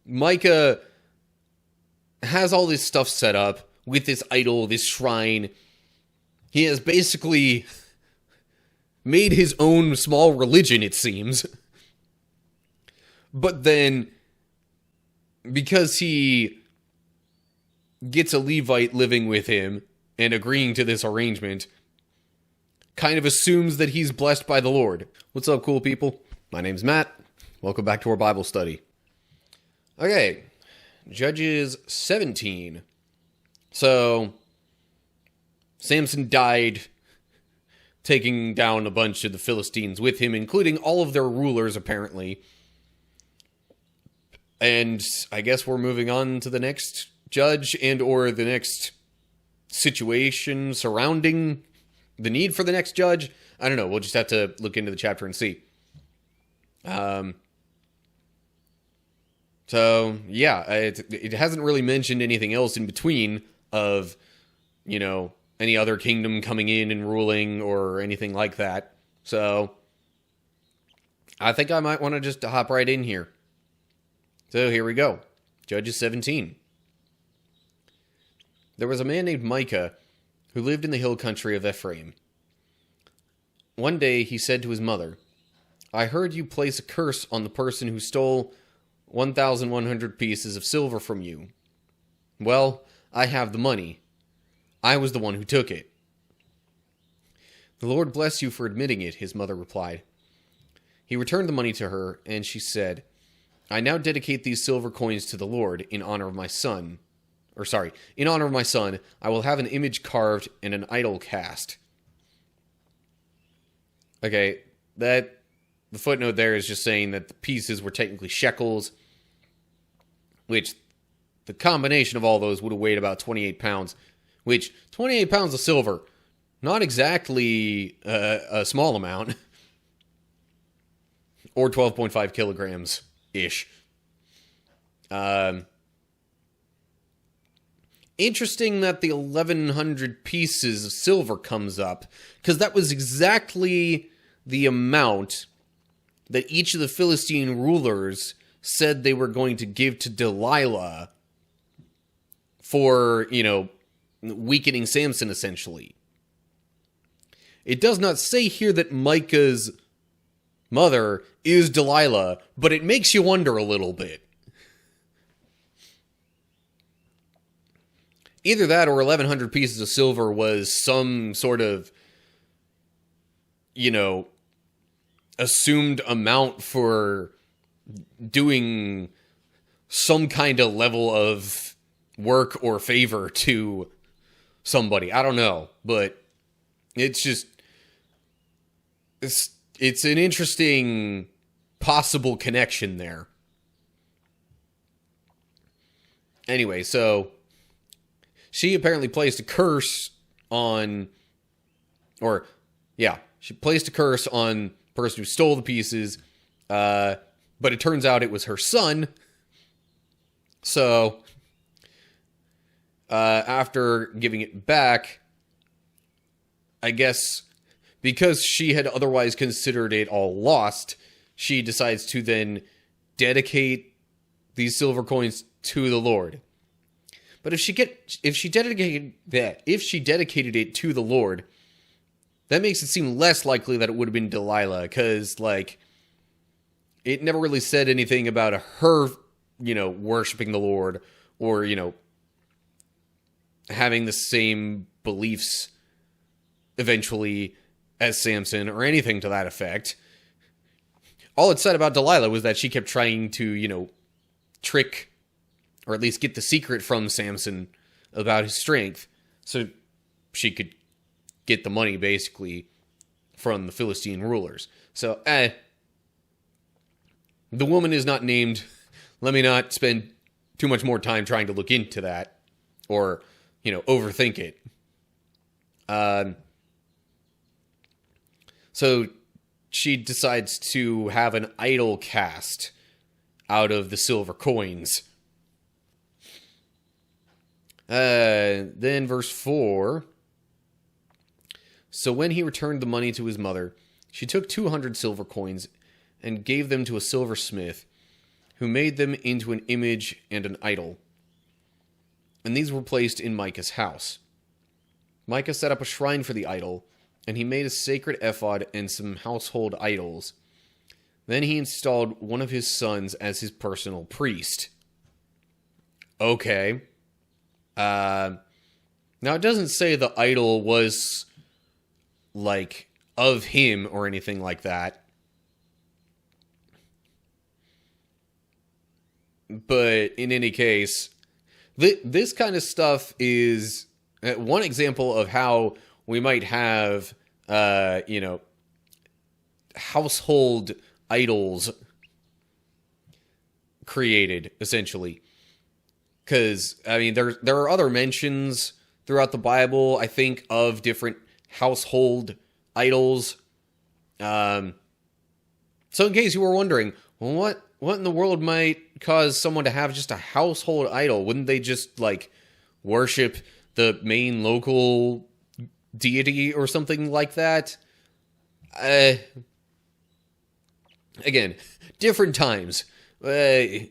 Micah has all this stuff set up with this idol, this shrine. He has basically made his own small religion, it seems. But then, because he gets a Levite living with him and agreeing to this arrangement, kind of assumes that he's blessed by the Lord. What's up, cool people? My name's Matt. Welcome back to our Bible study. Okay, Judges 17. So, Samson died, taking down a bunch of the Philistines with him, including all of their rulers, apparently. And I guess we're moving on to the next judge and or the next situation surrounding the need for the next judge. I don't know. We'll just have to look into the chapter and see. So, yeah, it hasn't really mentioned anything else in between of, you know, any other kingdom coming in and ruling or anything like that. So, I think I might want to just hop right in here. So, here we go. Judges 17. There was a man named Micah who lived in the hill country of Ephraim. One day he said to his mother, "I heard you place a curse on the person who stole 1,100 pieces of silver from you. Well, I have the money. I was the one who took it." "The Lord bless you for admitting it," his mother replied. He returned the money to her, and she said, "I now dedicate these silver coins to the Lord in honor of my son. In honor of my son, I will have an image carved and an idol cast." Okay, the footnote there is just saying that the pieces were technically shekels, which the combination of all those would have weighed about 28 pounds, which 28 pounds of silver, not exactly a small amount, or 12.5 kilograms-ish. Interesting that the 1,100 pieces of silver comes up, because that was exactly the amount that each of the Philistine rulers said they were going to give to Delilah for, weakening Samson, essentially. It does not say here that Micah's mother is Delilah, but it makes you wonder a little bit. Either that or 1,100 pieces of silver was some sort of, assumed amount for doing some kind of level of work or favor to somebody. I don't know, but it's just, it's an interesting possible connection there. Anyway, so she apparently placed a curse on, she placed a curse on the person who stole the pieces, but it turns out it was her son. So, after giving it back, I guess because she had otherwise considered it all lost, she decides to then dedicate these silver coins to the Lord. But if she dedicated it to the Lord, that makes it seem less likely that it would have been Delilah, because, it never really said anything about her, worshiping the Lord, or, having the same beliefs eventually as Samson, or anything to that effect. All it said about Delilah was that she kept trying to, trick, or at least get the secret from Samson about his strength, so she could get the money, basically, from the Philistine rulers. So, the woman is not named. Let me not spend too much more time trying to look into that, or, overthink it. So, she decides to have an idol cast out of the silver coins. Then verse 4. So when he returned the money to his mother, she took 200 silver coins and gave them to a silversmith who made them into an image and an idol. And these were placed in Micah's house. Micah set up a shrine for the idol, and he made a sacred ephod and some household idols. Then he installed one of his sons as his personal priest. Okay. Now it doesn't say the idol was, like, of him or anything like that. But in any case, this kind of stuff is one example of how we might have, household idols created, essentially. Because, I mean, there are other mentions throughout the Bible, I think, of different household idols. So in case you were wondering, well, what in the world might cause someone to have just a household idol? Wouldn't they just, like, worship the main local deity or something like that? Again, different times. There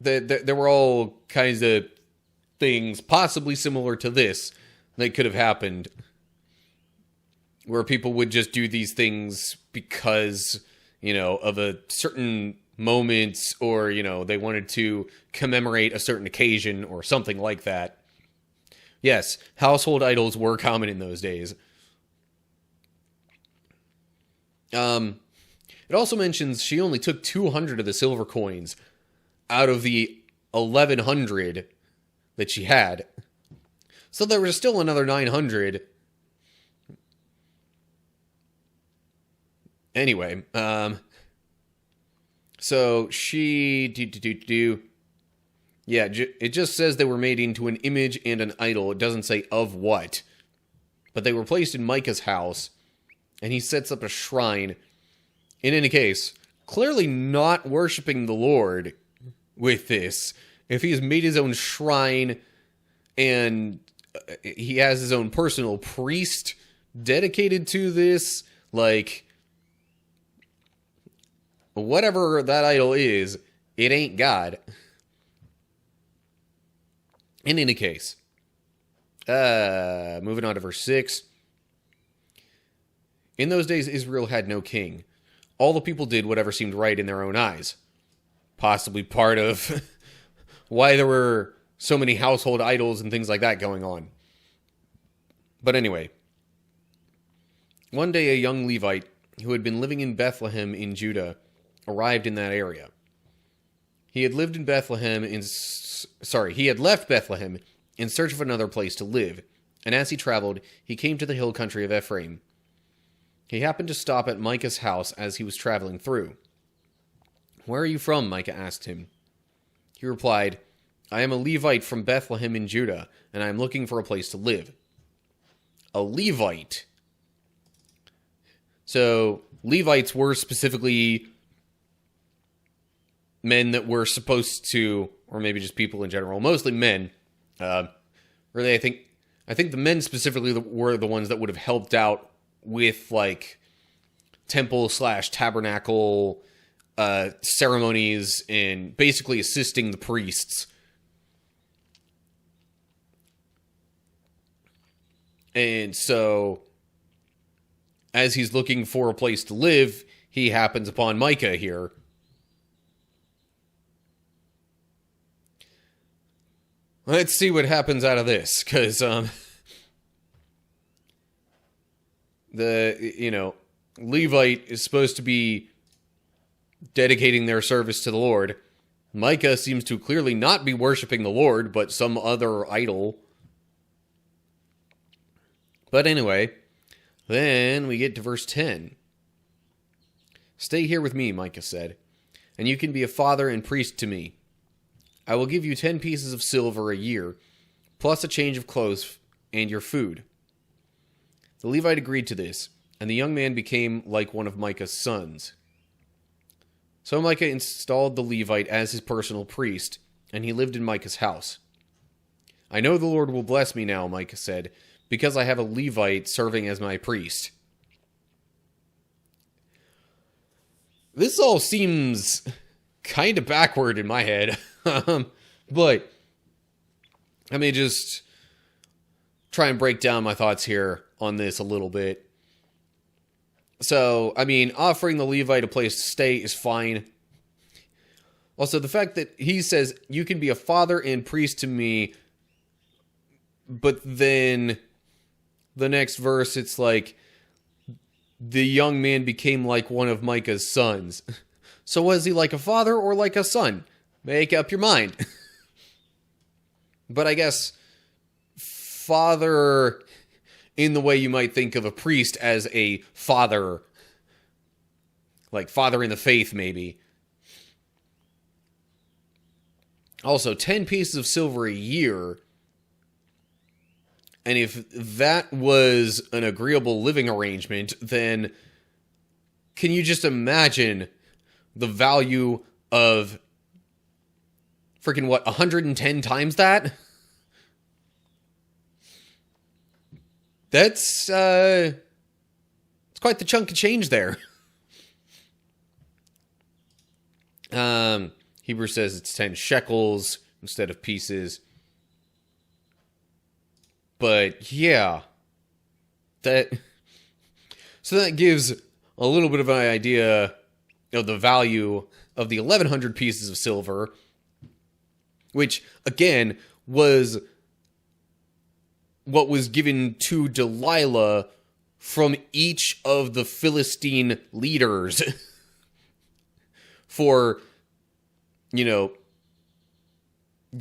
were all kinds of things possibly similar to this that could have happened, where people would just do these things because, of a certain moment, or, they wanted to commemorate a certain occasion or something like that. Yes, household idols were common in those days. It also mentions she only took 200 of the silver coins out of the 1,100 that she had. So there was still another 900. Anyway, so she... Yeah, it just says they were made into an image and an idol. It doesn't say of what. But they were placed in Micah's house, and he sets up a shrine. In any case, clearly not worshiping the Lord with this. If he has made his own shrine, and he has his own personal priest dedicated to this, like, whatever that idol is, it ain't God. In any case, moving on to verse 6. In those days, Israel had no king. All the people did whatever seemed right in their own eyes. Possibly part of why there were so many household idols and things like that going on. But anyway, one day a young Levite who had been living in Bethlehem in Judah arrived in that area. He had left Bethlehem in search of another place to live, and as he traveled, he came to the hill country of Ephraim. He happened to stop at Micah's house as he was traveling through. "Where are you from?" Micah asked him. He replied, "I am a Levite from Bethlehem in Judah, and I am looking for a place to live." A Levite. So, Levites were specifically men that were supposed to, or maybe just people in general, mostly men. Really, I think the men specifically were the ones that would have helped out with, like, temple/tabernacle ceremonies and basically assisting the priests. And so, as he's looking for a place to live, he happens upon Micah here. Let's see what happens out of this, because, Levite is supposed to be dedicating their service to the Lord. Micah seems to clearly not be worshiping the Lord, but some other idol. But anyway, then we get to verse 10. "Stay here with me," Micah said, "and you can be a father and priest to me. I will give you 10 pieces of silver a year, plus a change of clothes and your food." The Levite agreed to this, and the young man became like one of Micah's sons. So Micah installed the Levite as his personal priest, and he lived in Micah's house. "I know the Lord will bless me now," Micah said, "because I have a Levite serving as my priest." this all seems kind of backward in my head. But let me just try and break down my thoughts here on this a little bit. So, I mean, offering the Levite a place to stay is fine. Also, the fact that he says, you can be a father and priest to me, but then the next verse, it's like, the young man became like one of Micah's sons. So was he like a father or like a son? Make up your mind. But I guess father in the way you might think of a priest as a father. Like father in the faith, maybe. Also, 10 pieces of silver a year. And if that was an agreeable living arrangement, then can you just imagine the value of freaking, 110 times that? That's, it's quite the chunk of change there. Hebrew says it's 10 shekels instead of pieces. But, yeah. So that gives a little bit of an idea of the value of the 1,100 pieces of silver, which, again, was what was given to Delilah from each of the Philistine leaders for,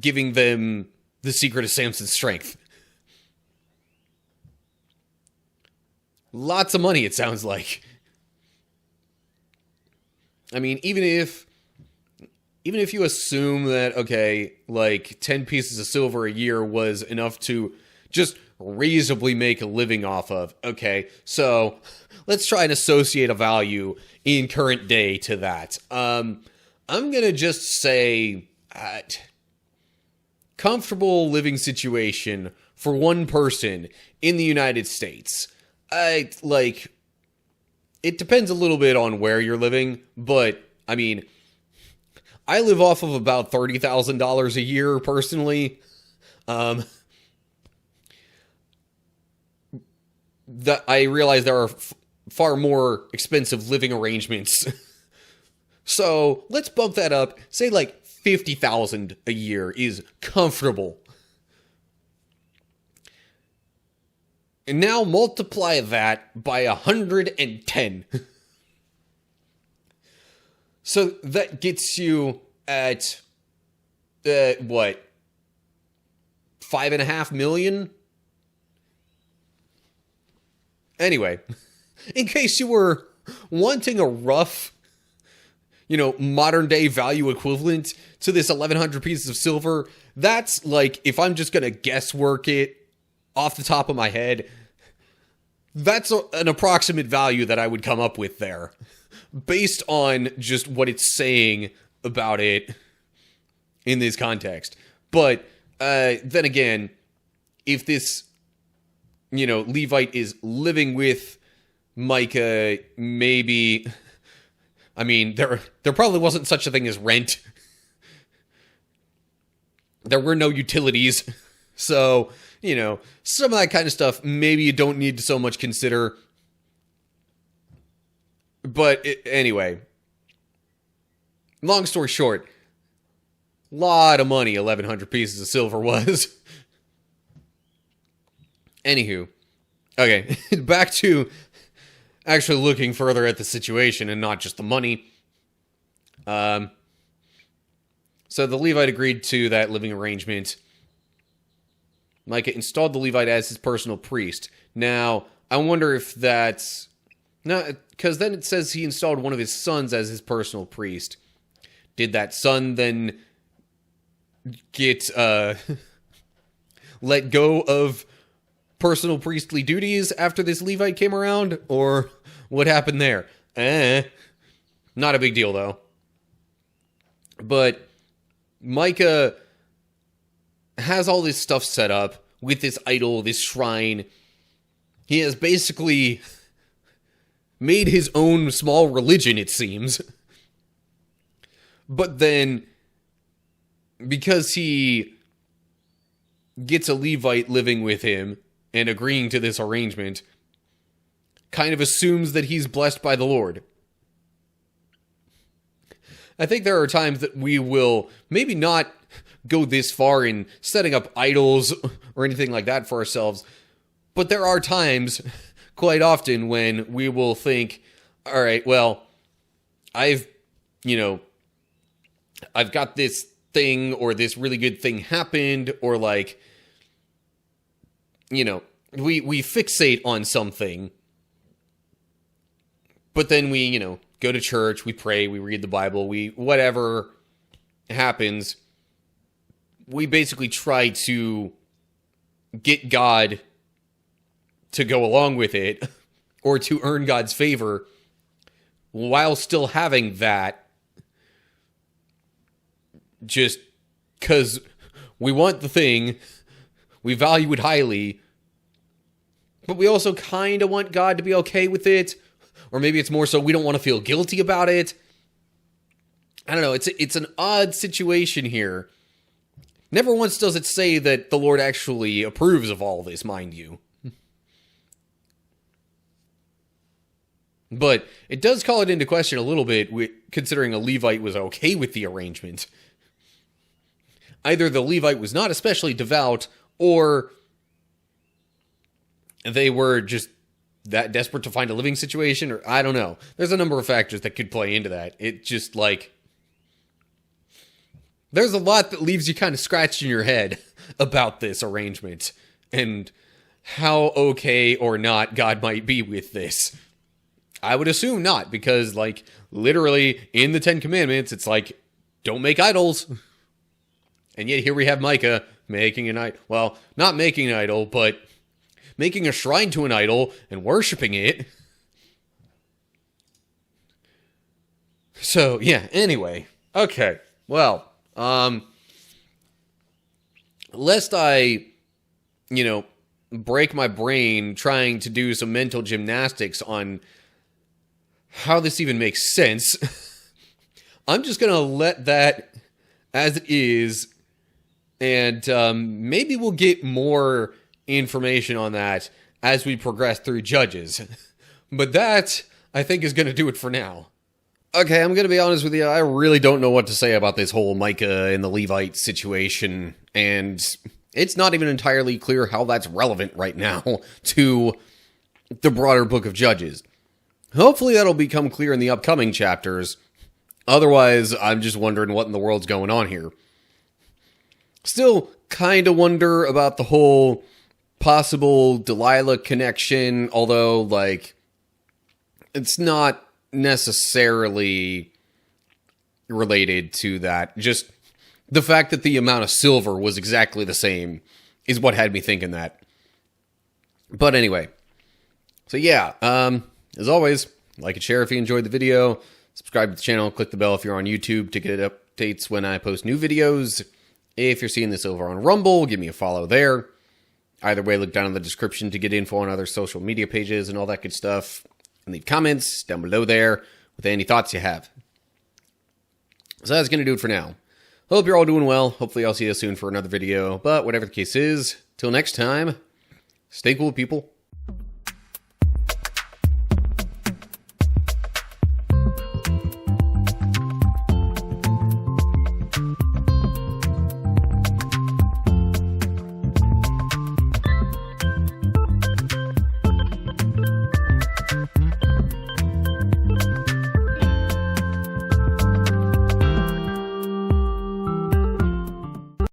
giving them the secret of Samson's strength. Lots of money, it sounds like. I mean, even if you assume that, okay, like 10 pieces of silver a year was enough to just reasonably make a living off of, okay, so let's try and associate a value in current day to that. I'm gonna just say, comfortable living situation for one person in the United States. It depends a little bit on where you're living, but, I mean, I live off of about $30,000 a year, personally. That I realize there are far more expensive living arrangements. So, let's bump that up. Say, like, $50,000 a year is comfortable. And now multiply that by 110. So that gets you at, what? $5.5 million? Anyway, in case you were wanting a rough, modern day value equivalent to this 1,100 pieces of silver, that's like, if I'm just gonna guesswork it off the top of my head, that's an approximate value that I would come up with there, based on just what it's saying about it in this context. But then again, if this, Levite is living with Micah, maybe, I mean, there probably wasn't such a thing as rent. There were no utilities, so, some of that kind of stuff, maybe you don't need to so much consider. But anyway, long story short, lot of money 1,100 pieces of silver was. Anywho, okay, back to actually looking further at the situation and not just the money. So the Levite agreed to that living arrangement. Micah installed the Levite as his personal priest. Now, I wonder if that's... No, because then it says he installed one of his sons as his personal priest. Did that son then get let go of personal priestly duties after this Levite came around? Or what happened there? Not a big deal, though. But Micah has all this stuff set up with this idol, this shrine. He has basically made his own small religion, it seems. But then, because he gets a Levite living with him and agreeing to this arrangement, kind of assumes that he's blessed by the Lord. I think there are times that we will maybe not go this far in setting up idols or anything like that for ourselves, but there are times, quite often, when we will think, all right, well, I've got this thing, or this really good thing happened, or like, we fixate on something, but then we, go to church, we pray, we read the Bible, whatever happens, we basically try to get God to go along with it, or to earn God's favor, while still having that, just because we want the thing, we value it highly, but we also kind of want God to be okay with it, or maybe it's more so we don't want to feel guilty about it. I don't know, it's an odd situation here. Never once does it say that the Lord actually approves of all this, mind you. But it does call it into question a little bit, considering a Levite was okay with the arrangement. Either the Levite was not especially devout, or they were just that desperate to find a living situation, or I don't know. There's a number of factors that could play into that. It just, there's a lot that leaves you kind of scratching your head about this arrangement, and how okay or not God might be with this. I would assume not, because, literally, in the Ten Commandments, it's don't make idols. And yet here we have Micah making an idol. Well, not making an idol, but making a shrine to an idol and worshiping it. So, yeah, anyway. Okay, well, lest I, break my brain trying to do some mental gymnastics on how this even makes sense, I'm just going to let that as it is, and maybe we'll get more information on that as we progress through Judges. But that, I think, is going to do it for now. Okay, I'm going to be honest with you, I really don't know what to say about this whole Micah and the Levite situation, and it's not even entirely clear how that's relevant right now to the broader book of Judges. Hopefully that'll become clear in the upcoming chapters. Otherwise, I'm just wondering what in the world's going on here. Still kind of wonder about the whole possible Delilah connection, although, it's not necessarily related to that. Just the fact that the amount of silver was exactly the same is what had me thinking that. But anyway. So yeah, as always, like and share if you enjoyed the video. Subscribe to the channel, click the bell if you're on YouTube to get updates when I post new videos. If you're seeing this over on Rumble, give me a follow there. Either way, look down in the description to get info on other social media pages and all that good stuff. And leave comments down below there with any thoughts you have. So that's going to do it for now. Hope you're all doing well. Hopefully I'll see you soon for another video. But whatever the case is, till next time, stay cool, people.